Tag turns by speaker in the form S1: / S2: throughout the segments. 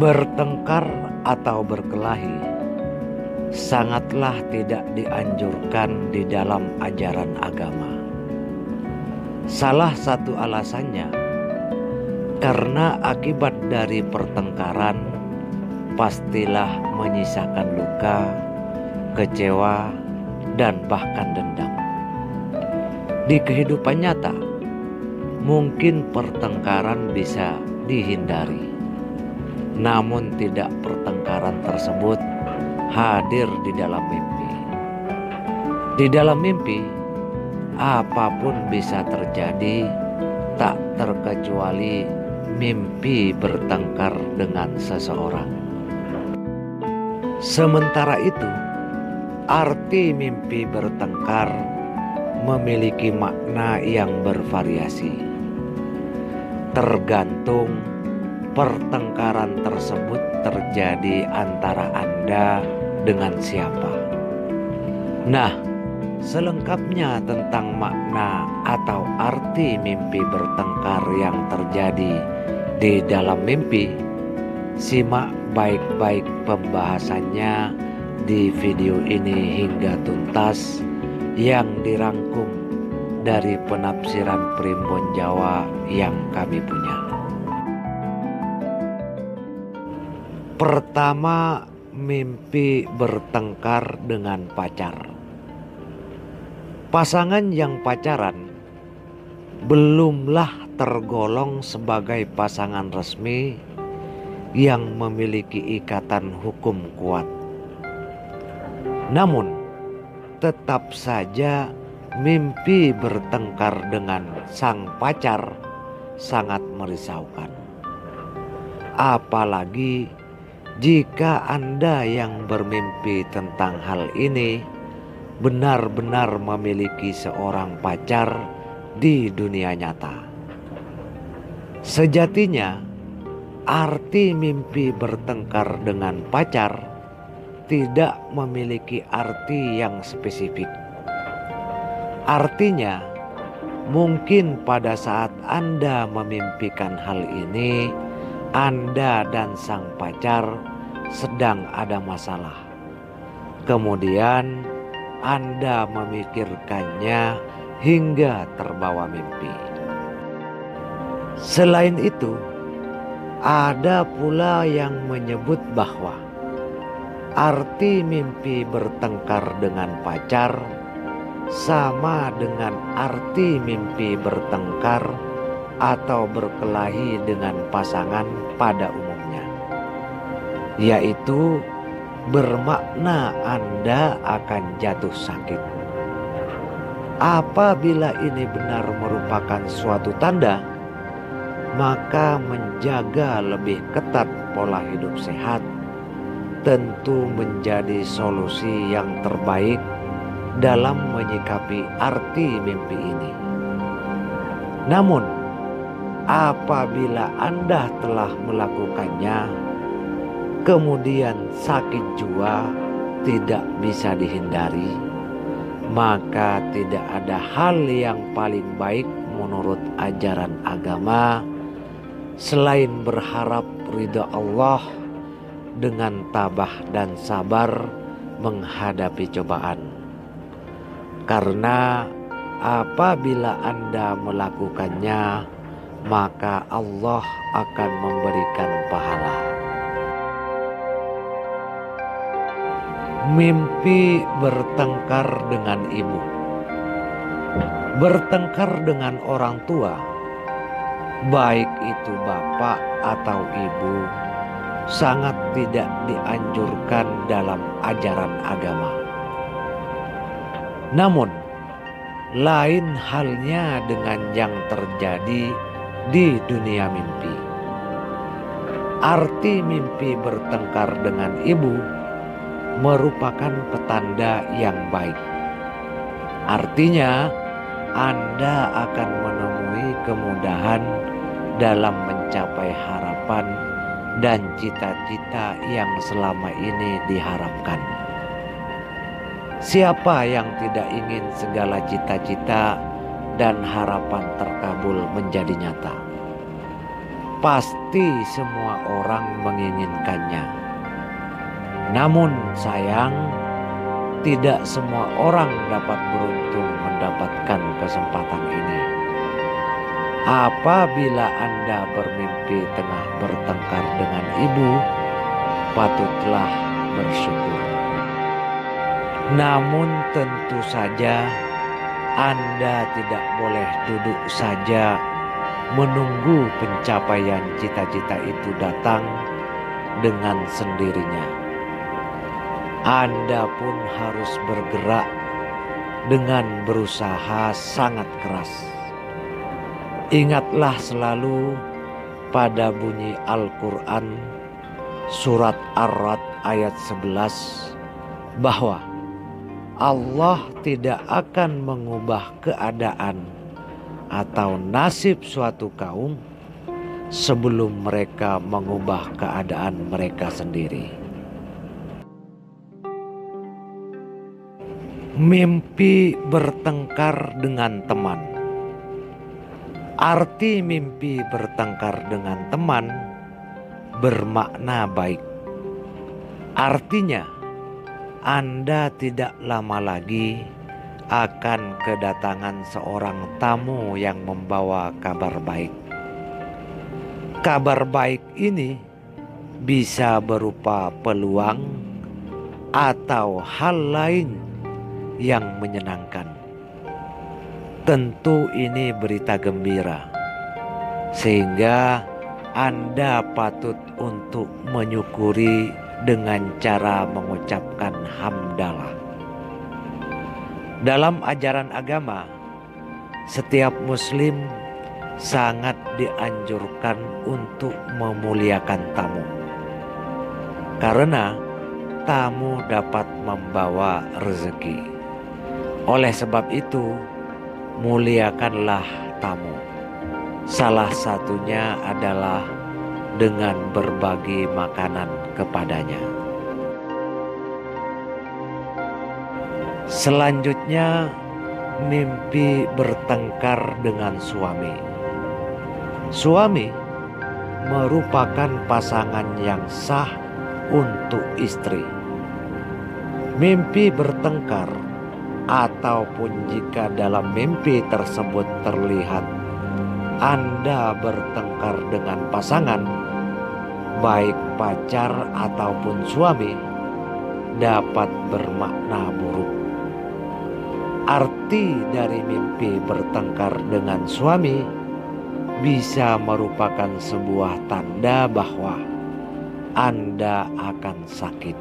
S1: Bertengkar atau berkelahi sangatlah tidak dianjurkan di dalam ajaran agama. Salah satu alasannya karena akibat dari pertengkaran pastilah menyisakan luka, kecewa, dan bahkan dendam. Di kehidupan nyata, mungkin pertengkaran bisa dihindari. Namun tidak pertengkaran tersebut hadir di dalam mimpi. Di dalam mimpi, apapun bisa terjadi, tak terkecuali mimpi bertengkar dengan seseorang. Sementara itu, arti mimpi bertengkar memiliki makna yang bervariasi. Tergantung pertengkaran tersebut terjadi antara Anda dengan siapa. Nah, selengkapnya tentang makna atau arti mimpi bertengkar yang terjadi di dalam mimpi, simak baik-baik pembahasannya di video ini hingga tuntas yang dirangkum dari penafsiran Primbon Jawa yang kami punya. Pertama, mimpi bertengkar dengan pacar. Pasangan yang pacaran belumlah tergolong sebagai pasangan resmi yang memiliki ikatan hukum kuat. Namun, tetap saja mimpi bertengkar dengan sang pacar sangat merisaukan. Apalagi jika Anda yang bermimpi tentang hal ini benar-benar memiliki seorang pacar di dunia nyata. Sejatinya, arti mimpi bertengkar dengan pacar tidak memiliki arti yang spesifik. Artinya, mungkin pada saat Anda memimpikan hal ini, Anda dan sang pacar sedang ada masalah. Kemudian Anda memikirkannya hingga terbawa mimpi. Selain itu, ada pula yang menyebut bahwa arti mimpi bertengkar dengan pacar sama dengan arti mimpi bertengkar atau berkelahi dengan pasangan pada umumnya, yaitu bermakna Anda akan jatuh sakit. Apabila ini benar merupakan suatu tanda, maka menjaga lebih ketat pola hidup sehat tentu menjadi solusi yang terbaik dalam menyikapi arti mimpi ini. Namun, apabila Anda telah melakukannya, kemudian sakit jua tidak bisa dihindari, maka tidak ada hal yang paling baik menurut ajaran agama selain berharap ridha Allah dengan tabah dan sabar menghadapi cobaan. Karena apabila Anda melakukannya, maka Allah akan memberikan pahala. Mimpi bertengkar dengan ibu. Bertengkar dengan orang tua, baik itu bapak atau ibu, sangat tidak dianjurkan dalam ajaran agama. Namun, lain halnya dengan yang terjadi di dunia mimpi. Arti mimpi bertengkar dengan ibu merupakan petanda yang baik. Artinya, Anda akan menemui kemudahan dalam mencapai harapan dan cita-cita yang selama ini diharapkan. Siapa yang tidak ingin segala cita-cita dan harapan terkabul menjadi nyata? Pasti semua orang menginginkannya. Namun sayang, tidak semua orang dapat beruntung mendapatkan kesempatan ini. Apabila Anda bermimpi tengah bertengkar dengan ibu, patutlah bersyukur. Namun tentu saja Anda tidak boleh duduk saja menunggu pencapaian cita-cita itu datang dengan sendirinya. Anda pun harus bergerak dengan berusaha sangat keras. Ingatlah selalu pada bunyi Al-Quran surat Ar-Ra'd ayat 11 bahwa Allah tidak akan mengubah keadaan atau nasib suatu kaum sebelum mereka mengubah keadaan mereka sendiri. Mimpi bertengkar dengan teman. Arti mimpi bertengkar dengan teman bermakna baik. Artinya, Anda tidak lama lagi akan kedatangan seorang tamu yang membawa kabar baik. Kabar baik ini bisa berupa peluang atau hal lain yang menyenangkan. Tentu ini berita gembira, sehingga Anda patut untuk menyukuri dengan cara mengucapkan hamdalah. Dalam ajaran agama, setiap muslim sangat dianjurkan untuk memuliakan tamu. Karena tamu dapat membawa rezeki. Oleh sebab itu, muliakanlah tamu. Salah satunya adalah dengan berbagi makanan kepadanya. Selanjutnya, mimpi bertengkar dengan suami. Suami merupakan pasangan yang sah untuk istri. Mimpi bertengkar ataupun jika dalam mimpi tersebut terlihat Anda bertengkar dengan pasangan, baik pacar ataupun suami, dapat bermakna buruk. Arti dari mimpi bertengkar dengan suami bisa merupakan sebuah tanda bahwa Anda akan sakit.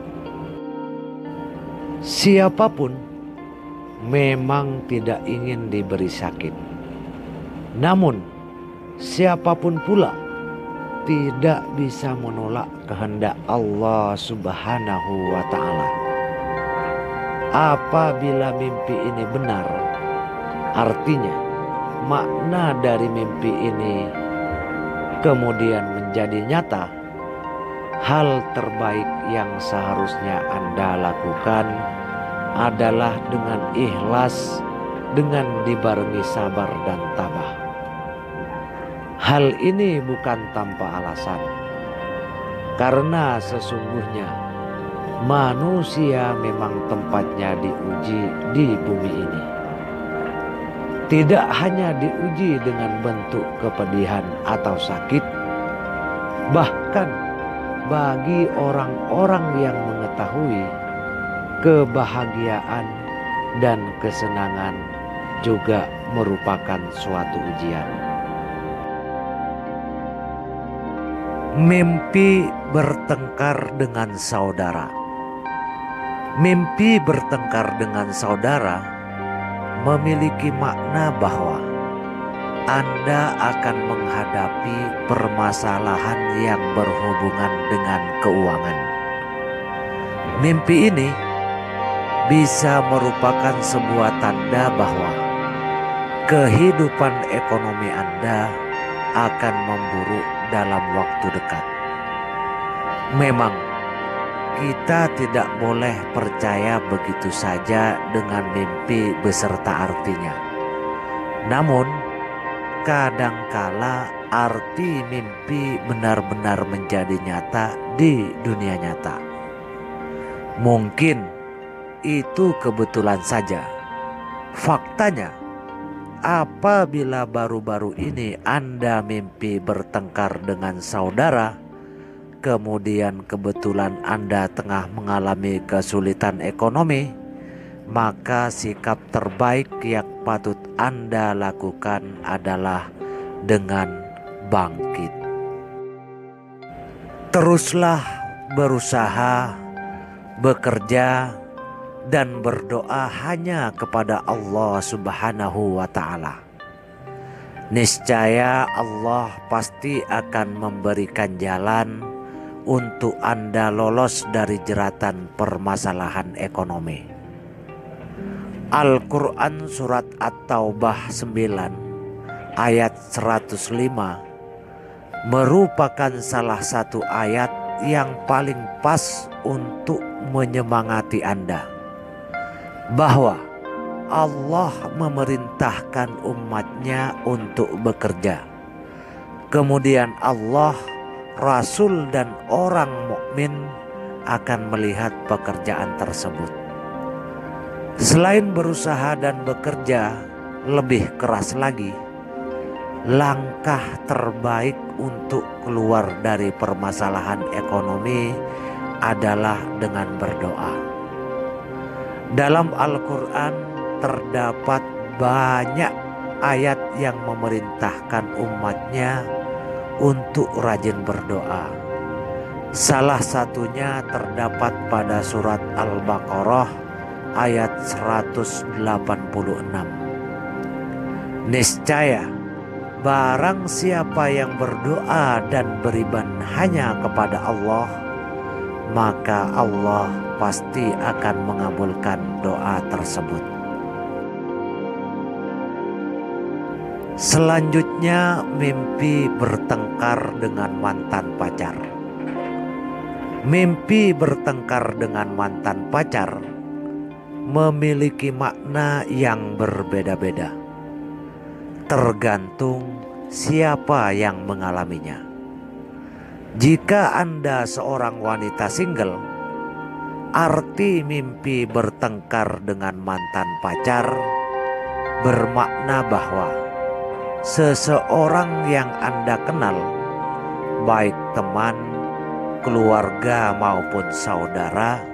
S1: Siapapun memang tidak ingin diberi sakit. Namun, siapapun pula tidak bisa menolak kehendak Allah Subhanahu wa Ta'ala. Apabila mimpi ini benar, artinya makna dari mimpi ini kemudian menjadi nyata. Hal terbaik yang seharusnya Anda lakukan adalah dengan ikhlas, dengan dibarengi sabar dan tabah. Hal ini bukan tanpa alasan, karena sesungguhnya manusia memang tempatnya diuji di bumi ini. Tidak hanya diuji dengan bentuk kepedihan atau sakit, bahkan bagi orang-orang yang mengetahui, kebahagiaan dan kesenangan juga merupakan suatu ujian. Mimpi bertengkar dengan saudara. Mimpi bertengkar dengan saudara memiliki makna bahwa Anda akan menghadapi permasalahan yang berhubungan dengan keuangan. Mimpi ini bisa merupakan sebuah tanda bahwa kehidupan ekonomi Anda akan memburuk dalam waktu dekat. Memang kita tidak boleh percaya begitu saja dengan mimpi beserta artinya. Namun kadangkala arti mimpi benar-benar menjadi nyata di dunia nyata. Mungkin itu kebetulan saja. Faktanya, apabila baru-baru ini Anda mimpi bertengkar dengan saudara, kemudian kebetulan Anda tengah mengalami kesulitan ekonomi, maka sikap terbaik yang patut Anda lakukan adalah dengan bangkit. Teruslah berusaha, bekerja, dan berdoa hanya kepada Allah Subhanahu wa Ta'ala. Niscaya Allah pasti akan memberikan jalan untuk Anda lolos dari jeratan permasalahan ekonomi. Al-Quran Surat At-Taubah 9 ayat 105 merupakan salah satu ayat yang paling pas untuk menyemangati Anda bahwa Allah memerintahkan umatnya untuk bekerja. Kemudian Allah, Rasul, dan orang mukmin akan melihat pekerjaan tersebut. Selain berusaha dan bekerja lebih keras lagi, langkah terbaik untuk keluar dari permasalahan ekonomi adalah dengan berdoa. Dalam Al-Quran terdapat banyak ayat yang memerintahkan umatnya untuk rajin berdoa. Salah satunya terdapat pada surat Al-Baqarah ayat 186. Niscaya barang siapa yang berdoa dan beriman hanya kepada Allah, maka Allah pasti akan mengabulkan doa tersebut. Selanjutnya, mimpi bertengkar dengan mantan pacar. Mimpi bertengkar dengan mantan pacar memiliki makna yang berbeda-beda, tergantung siapa yang mengalaminya. Jika Anda seorang wanita single, arti mimpi bertengkar dengan mantan pacar bermakna bahwa seseorang yang Anda kenal, baik teman, keluarga maupun saudara,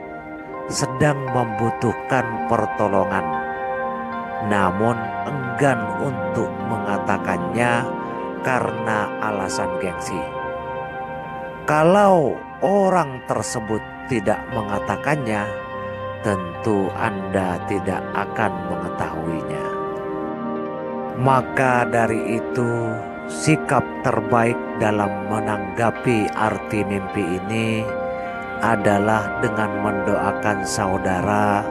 S1: sedang membutuhkan pertolongan, namun enggan untuk mengatakannya karena alasan gengsi. Kalau orang tersebut tidak mengatakannya, tentu Anda tidak akan mengetahuinya. Maka dari itu, sikap terbaik dalam menanggapi arti mimpi ini adalah dengan mendoakan saudara,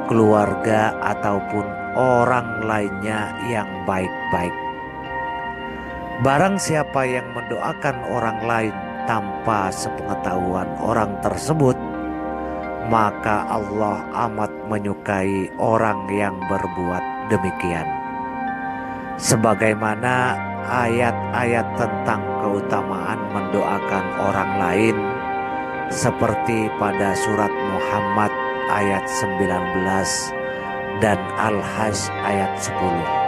S1: keluarga, ataupun orang lainnya yang baik-baik. Barang siapa yang mendoakan orang lain tanpa sepengetahuan orang tersebut, maka Allah amat menyukai orang yang berbuat demikian. Sebagaimana ayat-ayat tentang keutamaan mendoakan orang lain seperti pada surat Muhammad ayat 19 dan Al-Hajj ayat 10.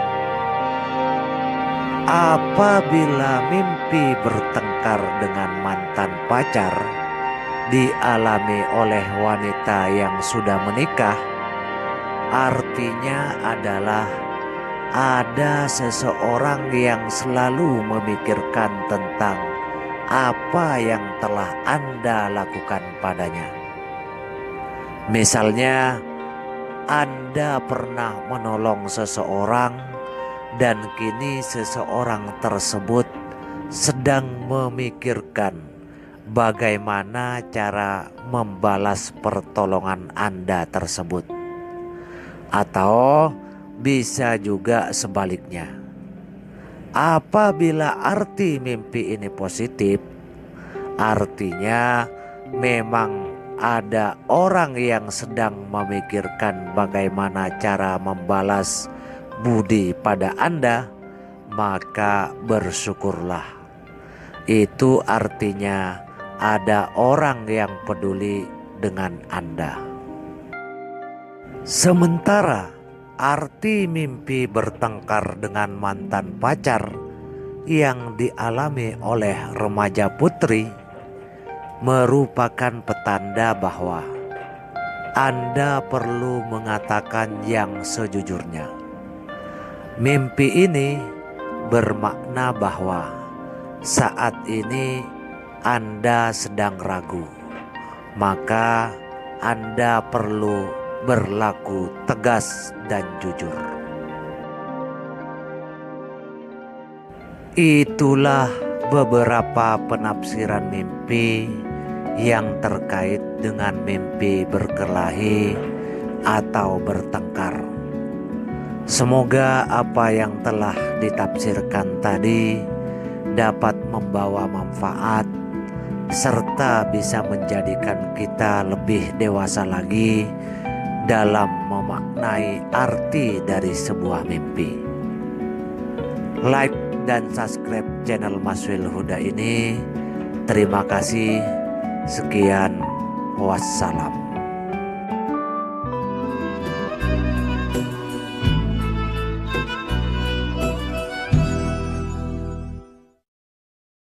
S1: Apabila mimpi bertengkar dengan mantan pacar dialami oleh wanita yang sudah menikah, artinya adalah ada seseorang yang selalu memikirkan tentang apa yang telah Anda lakukan padanya. Misalnya, Anda pernah menolong seseorang dan kini seseorang tersebut sedang memikirkan bagaimana cara membalas pertolongan Anda tersebut. Atau bisa juga sebaliknya. Apabila arti mimpi ini positif, artinya memang ada orang yang sedang memikirkan bagaimana cara membalas budi pada Anda, maka bersyukurlah. Itu artinya ada orang yang peduli dengan Anda. Sementara arti mimpi bertengkar dengan mantan pacar yang dialami oleh remaja putri merupakan petanda bahwa Anda perlu mengatakan yang sejujurnya. Mimpi ini bermakna bahwa saat ini Anda sedang ragu, maka Anda perlu berlaku tegas dan jujur. Itulah beberapa penafsiran mimpi yang terkait dengan mimpi berkelahi atau bertengkar. Semoga apa yang telah ditafsirkan tadi dapat membawa manfaat serta bisa menjadikan kita lebih dewasa lagi dalam memaknai arti dari sebuah mimpi. Like dan subscribe channel Maswil Huda ini. Terima kasih. Sekian, wassalam.